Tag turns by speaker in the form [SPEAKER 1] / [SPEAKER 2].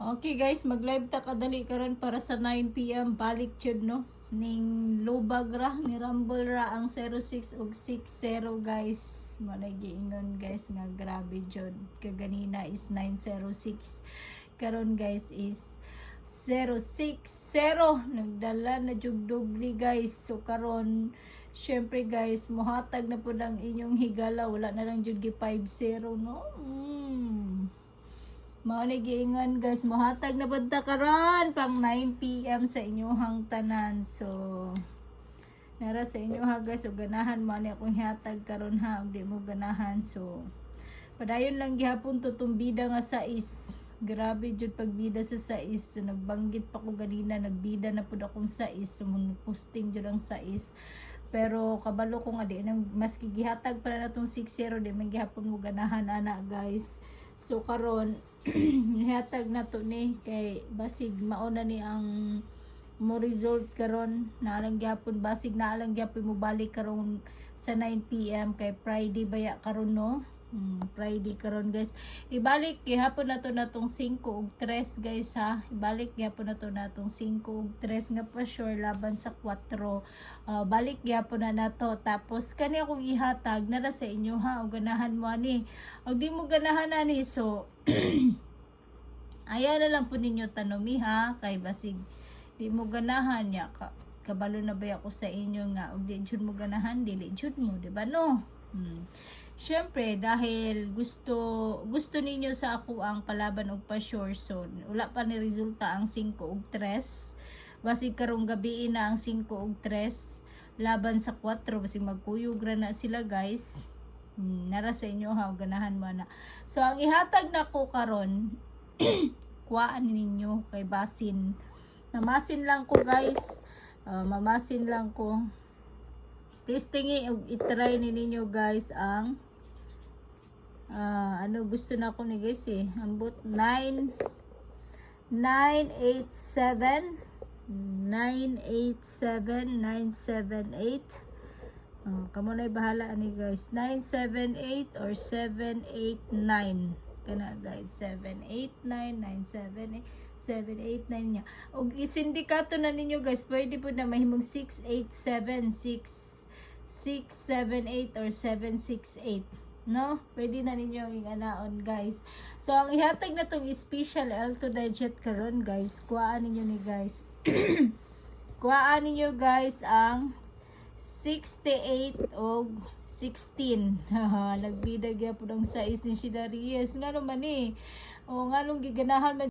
[SPEAKER 1] Okay guys, mag-live ta kadali karon para sa 9 PM balik jud no. Ning lubag ra ni Rumble ra ang 06 ug 60 guys. Managiingon guys nga grabe jud. Kaganina is 906. Karon guys is 060. Nagdala na jud doble guys. So karon syempre guys, mohatag na pud ang inyong higala, wala na lang jud gi 50 no. Mao ni giingon guys, mohatag na pud ta karon pang 9 PM sa inyohang tanan. So nara sa inyo ha guys, ug ganahan mo ni akong hihatag karon ha, ug di mo ganahan. So padayon lang gihapon to tong bida nga sais. Grabe jud pagbida sa sais. So, nagbanggit pa ko ganina, nagbida na pud akong sais. So posting jud ang sais. Pero kabalo ko nga di nang maski gihatag para natong 60 di man gihapon mo ganahan ana guys. So karon hatag na to ni kay basig mauna ni ang mo result karon na lang gyapon, basig na lang gyapon mo balik karon sa 9 PM kay Friday baya karon no. Friday karon guys, ibalik gihapon na to natong 5 ug 3 guys ha, ibalik gihapon na to natong 5 ug 3 nga pa sure laban sa 4. Balik gihapon na nato, tapos kani akong ihatag nara sa inyo ha, ug ganahan mo ani, ug di mo ganahan ani. So ayaw na lang po ninyo tanomi ha, kay basig di mo ganahan ya kabalo na ba ako sa inyo nga ug di jud mo ganahan, dili jud mo, di ba no? Syempre dahil gusto ninyo sa ako ang kalaban og pa-sure, so wala pa ni resulta ang 5 ug 3. Basig karong gabi na ang 5 ug 3 laban sa 4, basig magkuyog ra na sila guys. Nara sa inyo ha, ganahan mo na. So ang ihatag na ko karon kuhaan ninyo kay basin. Namasin lang ko guys. Mamasin lang ko. Testing ug i-try ninyo guys ang ano gusto na ko ni guys ambot 987 978 kamo na bahala ani guys, 978 or 789 kana guys, 789 978 789 niya. Og isindikato na ninyo guys, pwede po na mahimong 687 678 or 768 no, pwede na ninyo inganaon guys. So ang ihatag na tong special L to digit karon guys, kuhaan ninyo ni guys kuhaan ninyo guys ang 68 o 16. Nagbida gyapon ang size ni si Darius nga naman o nga nung giganahan